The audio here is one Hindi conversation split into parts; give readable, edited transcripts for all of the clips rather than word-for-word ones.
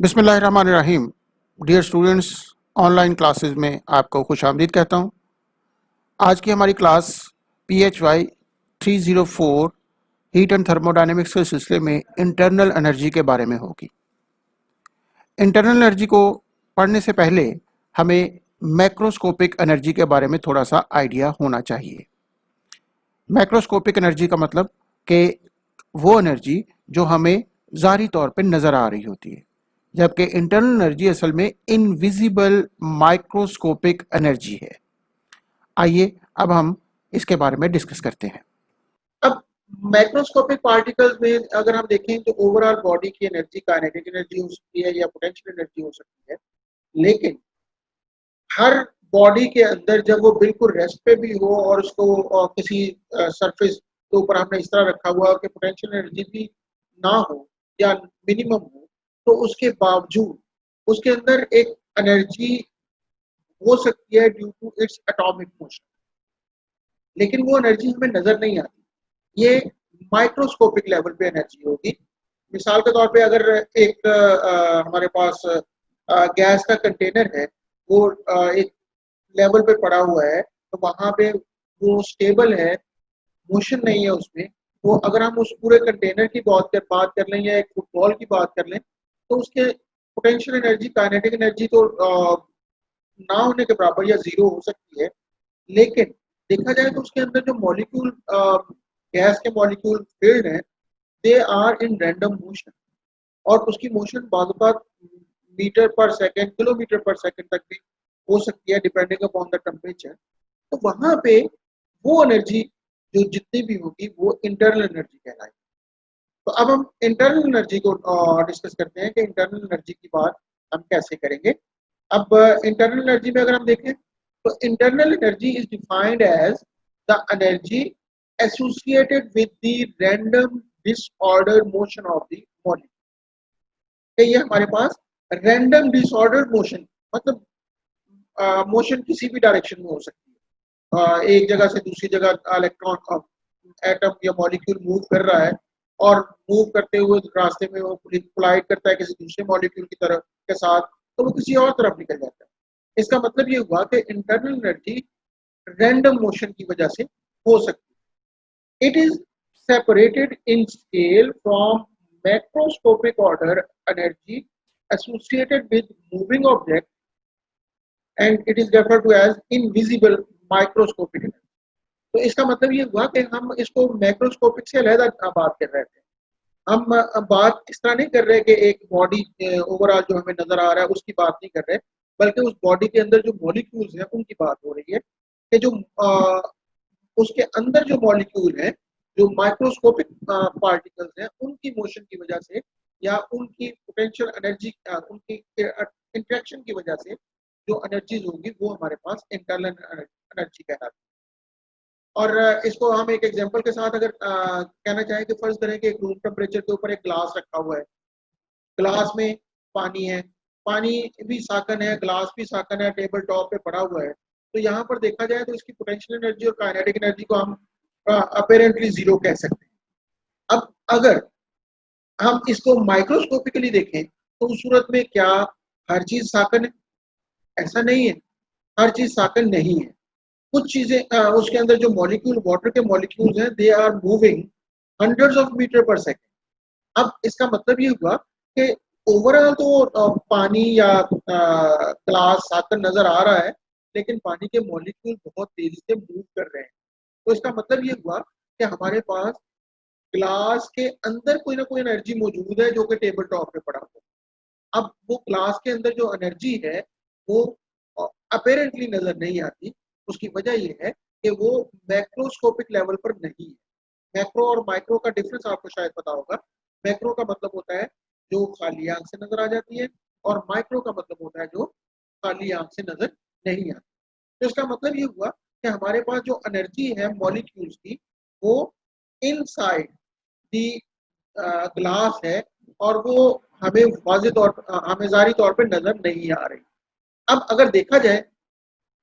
बिस्मिल्लाहिर्रहमानिर्रहीम। डियर स्टूडेंट्स, ऑनलाइन क्लासेस में आपको खुशामदीद कहता हूँ। आज की हमारी class PHY 304 heat and thermodynamics के सिलसिले में इंटरनल एनर्जी के बारे में होगी। इंटरनल एनर्जी को पढ़ने से पहले हमें मैक्रोस्कोपिक एनर्जी के बारे में थोड़ा सा आइडिया होना चाहिए। मैक्रोस्कोपिक एनर्जी का मतलब कि वो एनर्जी जो हमें ज़ाहिरी तौर पे नज़र आ रही होती है, जबकि इंटरनल एनर्जी असल में इनविजिबल माइक्रोस्कोपिक एनर्जी है। आइए अब हम इसके बारे में डिस्कस करते हैं। अब माइक्रोस्कोपिक पार्टिकल्स में अगर हम देखें तो ओवरऑल बॉडी की एनर्जी काइनेटिक एनर्जी हो सकती है या पोटेंशियल एनर्जी हो सकती है, लेकिन हर बॉडी के अंदर जब वो बिल्कुल रेस्ट पे भी हो और उसको किसी सरफेस के ऊपर हमने इस तरह रखा हुआ कि पोटेंशियल एनर्जी भी ना हो या मिनिमम हो, तो उसके बावजूद उसके अंदर एक एनर्जी हो सकती है due to its atomic motion, लेकिन वो एनर्जी हमें नजर नहीं आती। ये माइक्रोस्कोपिक लेवल पे एनर्जी होगी। मिसाल के तौर पे अगर एक हमारे पास गैस का कंटेनर है, वो एक लेवल पे पड़ा हुआ है, तो वहां पे वो स्टेबल है, मोशन नहीं है उसमें। वो अगर हम उस पूरे कंटेनर की बात कर लें या एक फुटबॉल की बात कर लें, तो उसके पोटेंशियल एनर्जी काइनेटिक एनर्जी तो ना होने के बराबर या जीरो हो सकती है, लेकिन देखा जाए तो उसके अंदर जो मॉलिक्यूल गैस के मॉलिक्यूल फील्ड हैं, they are in random motion, और उसकी मोशन बाद मीटर पर सेकंड किलोमीटर पर सेकंड तक भी हो सकती है डिपेंडिंग अपॉन द टेम्परेचर। तो वहां पे वो एनर्जी जो जितनी भी होगी वो इंटरनल एनर्जी कहलाएगी। तो अब हम इंटरनल एनर्जी को डिस्कस करते हैं कि इंटरनल एनर्जी की बात हम कैसे करेंगे। अब इंटरनल एनर्जी में अगर हम देखें तो internal energy is defined as the energy associated with the random disorder motion of the molecule. ये हमारे पास रैंडम डिसऑर्डर मोशन मतलब मोशन किसी भी डायरेक्शन में हो सकती है। एक जगह से दूसरी जगह इलेक्ट्रॉन एटम या मॉलिक्यूल मूव कर रहा है, और मूव करते हुए रास्ते में वो कोलाइड करता है किसी दूसरे मॉलिक्यूल की तरफ के साथ, तो वो किसी और तरफ निकल जाता है। इसका मतलब ये हुआ कि इंटरनल एनर्जी रैंडम मोशन की वजह से हो सकती है। It is separated in scale from macroscopic order energy associated with moving object, and it is referred to as invisible microscopic energy. तो इसका मतलब ये हुआ कि हम इसको मैक्रोस्कोपिक से अलग बात कर रहे थे। हम बात इस तरह नहीं कर रहे कि एक बॉडी ओवरऑल जो हमें नजर आ रहा है उसकी बात नहीं कर रहे, बल्कि उस बॉडी के अंदर जो मॉलिक्यूल्स हैं उनकी बात हो रही है कि जो उसके अंदर जो मॉलिक्यूल हैं, जो माइक्रोस्कोपिक पार्टिकल्स हैं, उनकी मोशन की वजह से या उनकी पोटेंशियल एनर्जी उनकी इंट्रैक्शन की वजह से जो एनर्जीज होंगी वो हमारे पास इंटरनल एनर्जी कहलाती है। और इसको हम एक एग्जांपल के साथ अगर कहना चाहें कि फर्ज करें कि एक रूम टेम्परेचर के ऊपर एक ग्लास रखा हुआ है, ग्लास में पानी है, पानी भी साकन है, ग्लास भी साकन है, टेबल टॉप पे पड़ा हुआ है। तो यहाँ पर देखा जाए तो इसकी पोटेंशियल एनर्जी और काइनेटिक एनर्जी को हम अपेरेंटली जीरो कह सकते हैं। अब अगर हम इसको माइक्रोस्कोपिकली देखें तो उस सूरत में क्या हर चीज साकन है? ऐसा नहीं है, हर चीज साकन नहीं है। कुछ चीजें उसके अंदर जो मॉलिक्यूल वाटर के मॉलिक्यूल्स हैं, they are moving hundreds of metre per second. अब इसका मतलब ये हुआ कि ओवरऑल तो पानी या ग्लास साकन नजर आ रहा है, लेकिन पानी के मॉलिक्यूल बहुत तेजी से मूव कर रहे हैं। तो इसका मतलब ये हुआ कि हमारे पास ग्लास के अंदर कोई ना कोई एनर्जी मौजूद है जो कि टेबल टॉप पे पड़ा हुआ है। अब वो ग्लास के अंदर जो एनर्जी है वो अपेरेंटली नजर नहीं आती। उसकी वजह ये है कि वो मैक्रोस्कोपिक लेवल पर नहीं है। मैक्रो और माइक्रो का डिफरेंस आपको शायद पता होगा। मैक्रो का मतलब होता है जो खाली आंख से नजर आ जाती है, और माइक्रो का मतलब होता है जो खाली आंख से नजर नहीं आती। तो इसका मतलब ये हुआ कि हमारे पास जो एनर्जी है मॉलिक्यूल्स की, वो इनसाइड दी ग्लास है, और वो हमें वाज़ेह तौर पर हमें ज़ाहिरी तौर पे नजर नहीं आ रही। अब अगर देखा जाए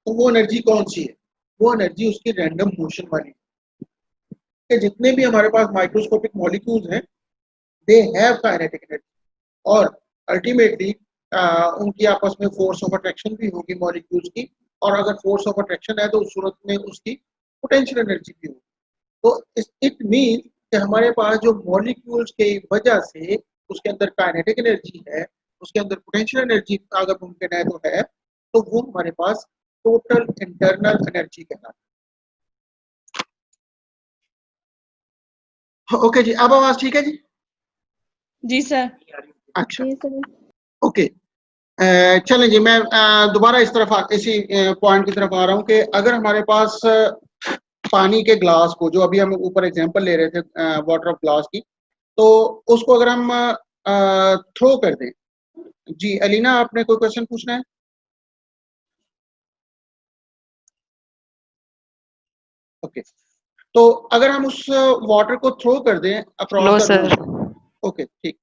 तो वो एनर्जी कौन सी है? वो एनर्जी उसकी रैंडम मोशन वाली है। जितने भी हमारे पास माइक्रोस्कोपिक मॉलिक्यूल्स हैं, दे हैव काइनेटिक एनर्जी, और अल्टीमेटली उनकी आपस में फोर्स ऑफ अट्रैक्शन भी होगी मॉलिक्यूल्स की, और अगर फोर्स ऑफ अट्रैक्शन है तो उस सूरत में उसकी पोटेंशियल एनर्जी भी होगी। तो इट मीन कि हमारे पास जो मॉलिक्यूल्स की वजह से उसके अंदर काइनेटिक एनर्जी है, उसके अंदर पोटेंशियल एनर्जी अगर मुमकिन है तो वो हमारे पास टोटल इंटरनल एनर्जी कहलाती है। ओके जी, अब आवाज ठीक है जी? जी सर। अच्छा, जी सर। ओके। चलें जी, मैं दोबारा इसी पॉइंट की तरफ आ रहा हूँ कि अगर हमारे पास पानी के ग्लास को, जो अभी हम ऊपर एग्जांपल ले रहे थे वाटर ऑफ ग्लास की, तो उसको अगर हम थ्रो कर दें। जी अलीना, आपने कोई क्वेश्चन पूछना है? ओके, तो अगर हम उस वाटर को थ्रो कर दें लो across the sir. Room, okay ठीक,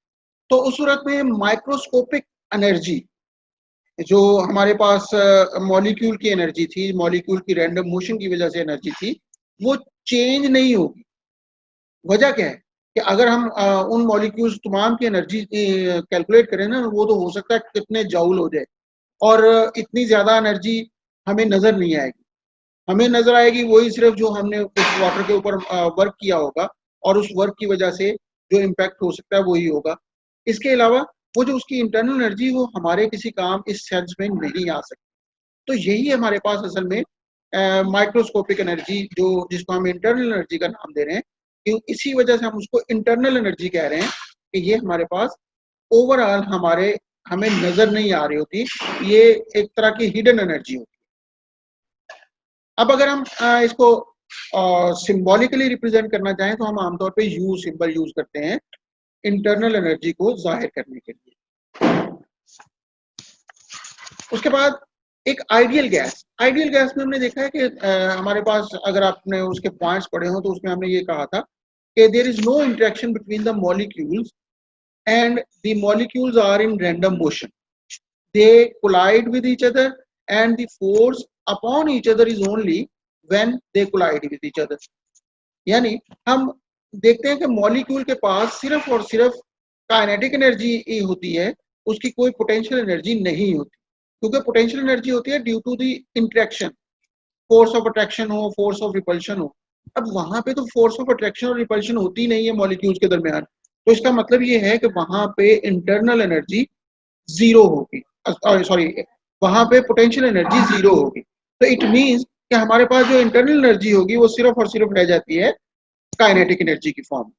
तो उस सूरत में माइक्रोस्कोपिक एनर्जी जो हमारे पास मॉलिक्यूल की एनर्जी थी, मॉलिक्यूल की रैंडम मोशन की वजह से एनर्जी थी, वो चेंज नहीं होगी। वजह क्या है कि अगर हम उन मॉलिक्यूल्स तमाम की एनर्जी कैलकुलेट करें ना, वो तो हो सकता है कितने जाउल हो जाए, और इतनी ज्यादा एनर्जी हमें नजर नहीं आएगी। हमें नजर आएगी वही सिर्फ जो हमने उस वाटर के ऊपर वर्क किया होगा, और उस वर्क की वजह से जो इम्पैक्ट हो सकता है वही होगा। इसके अलावा वो जो उसकी इंटरनल एनर्जी, वो हमारे किसी काम इस सेंस में नहीं आ सकती। तो यही हमारे पास असल में माइक्रोस्कोपिक एनर्जी, जो जिसको हम इंटरनल एनर्जी का नाम दे रहे हैं, कि इसी वजह से हम उसको इंटरनल एनर्जी कह रहे हैं कि ये हमारे पास ओवरऑल हमें नजर नहीं आ रही होती, ये एक तरह की हिडन एनर्जी होती है। अब अगर हम इसको सिंबॉलिकली रिप्रेजेंट करना चाहें तो हम आमतौर पे यू सिंबल यूज करते हैं इंटरनल एनर्जी को जाहिर करने के लिए। उसके बाद एक आइडियल गैस में हमने देखा है कि हमारे पास, अगर आपने उसके पॉइंट्स पढ़े हो तो उसमें हमने ये कहा था कि there is no interaction between the molecules and the molecules are in random motion, they collide with each other and the force upon each other is only when they collide with each other. यानी हम देखते हैं कि मॉलिक्यूल के पास सिर्फ और सिर्फ काइनेटिक एनर्जी होती है, उसकी कोई पोटेंशियल एनर्जी नहीं होती, क्योंकि पोटेंशियल एनर्जी होती है due to the interaction, force of attraction हो, फोर्स ऑफ रिपल्शन हो। अब वहां पे तो फोर्स ऑफ अट्रैक्शन और रिपल्शन होती नहीं है मॉलिक्यूल्स के दरमियान, तो इसका मतलब ये है कि वहां पे इंटरनल एनर्जी जीरो होगी, सॉरी, वहां पे पोटेंशियल एनर्जी जीरो होगी। तो इट मींस कि हमारे पास जो इंटरनल एनर्जी होगी वो सिर्फ और सिर्फ रह जाती है काइनेटिक एनर्जी की फॉर्म।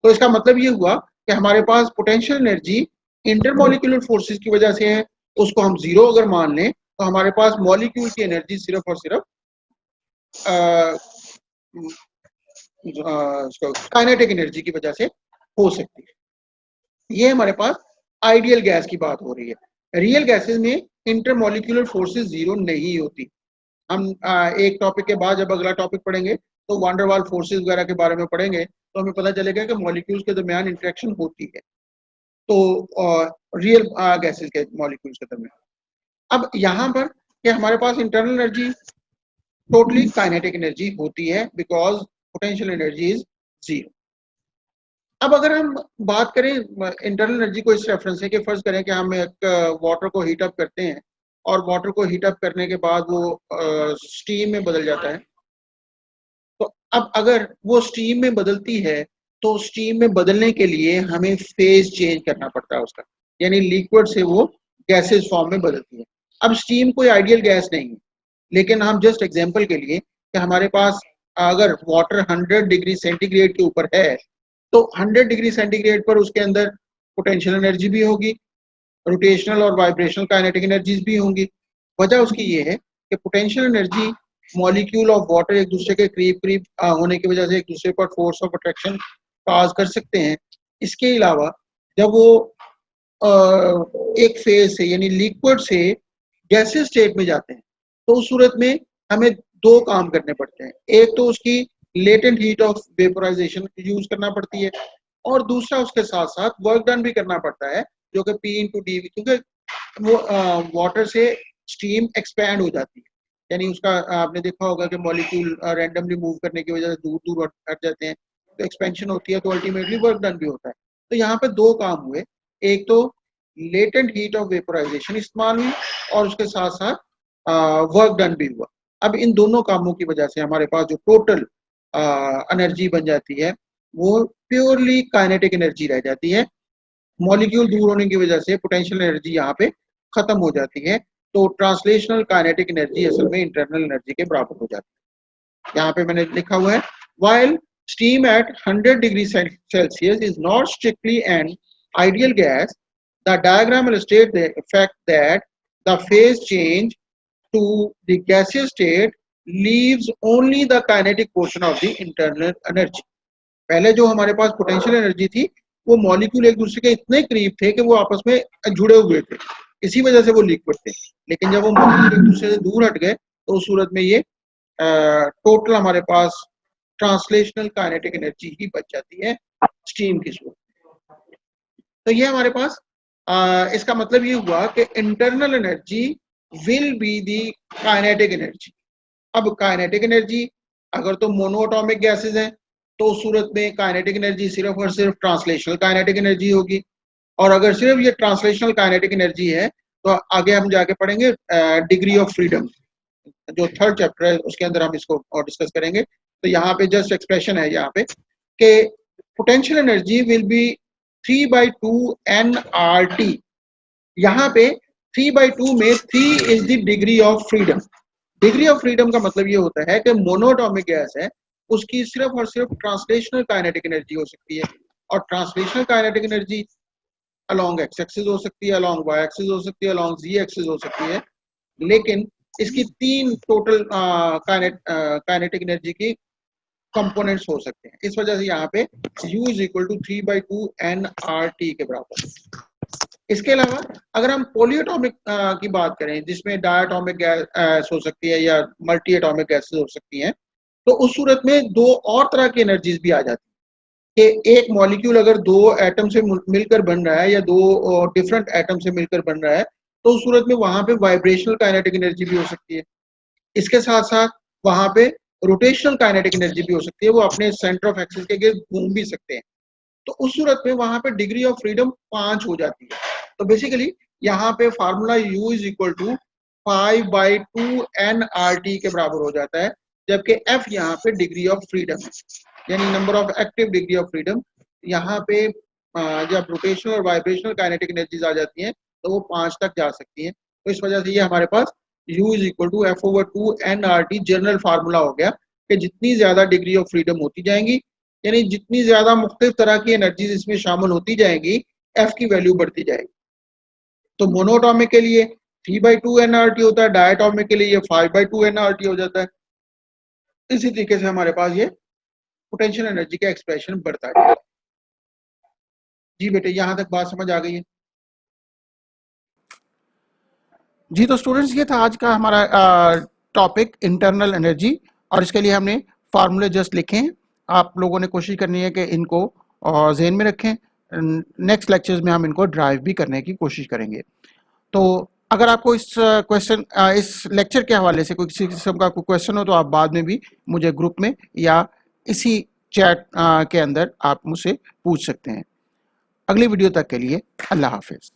तो इसका मतलब ये हुआ कि हमारे पास पोटेंशियल एनर्जी इंटरमॉलिक्यूलर फोर्सेस की वजह से है, उसको हम जीरो अगर मान लें तो हमारे पास मॉलिक्यूल की एनर्जी सिर्फ और सिर्फ काइनेटिक एनर्जी की वजह से हो सकती है। ये हमारे पास आइडियल गैस की बात हो रही है। रियल गैसेस में इंटरमॉलिक्यूलर फोर्सेस जीरो नहीं होती। हम एक टॉपिक के बाद जब अगला टॉपिक पढ़ेंगे तो वांडरवाल फोर्सेस वगैरह के बारे में पढ़ेंगे, तो हमें पता चलेगा कि मॉलिक्यूल्स के दरमियान इंटरेक्शन होती है, तो रियल गैसेस के मॉलिक्यूल्स के दरमियान। अब यहाँ पर कि हमारे पास internal energy totally kinetic energy होती है because potential energy is zero. अब अगर हम बात करें इंटरनल एनर्जी को इस रेफरेंस से, कि फर्ज करें कि हम एक वाटर को हीट अप करते हैं और वाटर को हीट अप करने के बाद वो स्टीम में बदल जाता है, तो अब अगर वो स्टीम में बदलती है तो स्टीम में बदलने के लिए हमें फेज चेंज करना पड़ता है उसका, यानी लिक्विड से वो गैसेस फॉर्म में बदलती है। अब स्टीम कोई आइडियल गैस नहीं है, लेकिन हम जस्ट एग्जांपल के लिए कि हमारे पास अगर वाटर 100 डिग्री सेंटीग्रेड के ऊपर है तो 100 डिग्री सेंटीग्रेड पर उसके अंदर पोटेंशियल एनर्जी भी होगी, रोटेशनल और वाइब्रेशनल काइनेटिक एनर्जीज भी होंगी। वजह उसकी ये है कि potential energy molecule of water एक दूसरे के करीब करीब होने की वजह से एक दूसरे पर फोर्स ऑफ अट्रैक्शन काज कर सकते हैं। इसके अलावा जब वो एक फेज से यानी लिक्विड से गैसेस स्टेट में जाते हैं तो उस सूरत में हमें दो काम करने पड़ते हैं। एक तो उसकी latent heat of vaporisation use करना पड़ती है, और दूसरा उसके साथ साथ वर्क डन भी करना पड़ता है, जो कि P इंटू डी, क्योंकि वो वाटर से स्टीम एक्सपैंड हो जाती है, यानी उसका आपने देखा होगा कि मॉलिक्यूल रैंडमली मूव करने की वजह से दूर दूर हट जाते हैं, तो एक्सपेंशन होती है, तो अल्टीमेटली वर्क डन भी होता है। तो यहाँ पे दो काम हुए, एक तो लेटेंट हीट ऑफ वेपोराइजेशन इस्तेमाल हुई और उसके साथ साथ वर्क डन भी हुआ। अब इन दोनों कामों की वजह से हमारे पास जो टोटल एनर्जी बन जाती है वो प्योरली काइनेटिक एनर्जी रह जाती है। मॉलिक्यूल दूर होने की वजह से पोटेंशियल एनर्जी यहाँ पे खत्म हो जाती है, तो ट्रांसलेशनल काइनेटिक एनर्जी असल में इंटरनल एनर्जी के बराबर हो जाती है। यहाँ पे मैंने लिखा हुआ है, while steam at 100 degrees Celsius is not strictly an ideal gas, the diagram illustrates the fact that the phase change to the gaseous state leaves only the kinetic portion of the internal energy. पहले जो हमारे पास पोटेंशियल एनर्जी थी वो मॉलिक्यूल एक दूसरे के इतने करीब थे कि वो आपस में जुड़े हुए थे, इसी वजह से वो लिक्विड थे। लेकिन जब वो मॉलिक्यूल एक दूसरे से दूर हट गए तो उस सूरत में ये टोटल हमारे पास ट्रांसलेशनल काइनेटिक एनर्जी ही बच जाती है स्टीम की सूरत में। तो ये हमारे पास इसका मतलब ये हुआ कि internal energy will be the kinetic energy. अब काइनेटिक एनर्जी अगर तो मोनोएटॉमिक गैसेस हैं तो उस सूरत में काइनेटिक एनर्जी सिर्फ और सिर्फ ट्रांसलेशनल काइनेटिक एनर्जी होगी, और अगर सिर्फ ये ट्रांसलेशनल काइनेटिक एनर्जी है तो आगे हम जाके पढ़ेंगे डिग्री ऑफ फ्रीडम, जो थर्ड चैप्टर है उसके अंदर हम इसको और डिस्कस करेंगे। तो यहाँ पे जस्ट एक्सप्रेशन है यहाँ पे कि potential energy will be 3/2 nRT। यहाँ पे 3/2 में 3 is the degree of freedom. Degree of freedom का मतलब ये होता है कि मोनोएटॉमिक गैस है उसकी सिर्फ और सिर्फ ट्रांसलेशनल काइनेटिक एनर्जी हो सकती है, और translational kinetic energy along x axis हो सकती है, अलोंग वाई एक्सिस हो सकती है, अलोंग जी एक्सिस हो सकती है, लेकिन इसकी 3 टोटल काइनेटिक एनर्जी की कंपोनेंट्स हो सकते हैं। इस वजह से यहाँ पे U is equal to 3/2 nRT के बराबर। इसके अलावा अगर हम पॉलीएटॉमिक की बात करें जिसमें डायटॉमिक गैस हो सकती है या मल्टी एटॉमिक गैसेस हो सकती हैं, तो उस सूरत में दो और तरह की एनर्जीज भी आ जाती है कि एक मॉलिक्यूल अगर दो एटम से मिलकर बन रहा है या दो डिफरेंट एटम से मिलकर बन रहा है तो उस सूरत में वहां पे वाइब्रेशनल काइनेटिक एनर्जी भी हो सकती है। इसके साथ साथ वहां पे रोटेशनल काइनेटिक एनर्जी भी हो सकती है, वो अपने सेंटर ऑफ एक्सिस के गिर्द घूम भी सकते हैं। तो उस सूरत में वहां पे डिग्री ऑफ फ्रीडम 5 हो जाती है। तो बेसिकली यहाँ पे formula U is equal to 5/2 nRT के बराबर हो जाता है, जबकि F यहाँ पे डिग्री ऑफ फ्रीडम है, यानी number of active degree of freedom. यहाँ पे जब रोटेशनल और वाइब्रेशनल काइनेटिक एनर्जीज आ जाती हैं तो वो 5 तक जा सकती हैं। तो इस वजह से ये हमारे पास U is equal to F/2 nRT general formula हो गया कि जितनी ज्यादा डिग्री ऑफ फ्रीडम होती जाएंगी, यानी जितनी ज्यादा मुख्तलिफ तरह की एनर्जीज इसमें शामिल होती जाएंगी, F की वैल्यू बढ़ती जाएगी। तो मोनोएटॉमिक के लिए 3/2 nRT होता है, डायटॉमिक के लिए ये 5/2 nRT हो जाता है। इसी तरीके से हमारे पास ये पोटेंशियल एनर्जी का एक्सप्रेशन बढ़ता है। जी बेटे, यहाँ तक बात समझ आ गई है? जी तो स्टूडेंट्स, ये था आज का हमारा टॉपिक इंटरनल एनर्जी, और इसके लिए हमने फार्मूले जस्ट लिखे हैं। आप लोगों ने कोशिश करनी है कि इनको जहन में रखें। नेक्स्ट लेक्चर्स में हम इनको ड्राइव भी करने की कोशिश करेंगे। तो अगर आपको इस इस लेक्चर के हवाले से कोई किसी किस्म का कोई क्वेश्चन हो तो आप बाद में भी मुझे ग्रुप में या इसी चैट के अंदर आप मुझसे पूछ सकते हैं। अगली वीडियो तक के लिए अल्लाह हाफिज।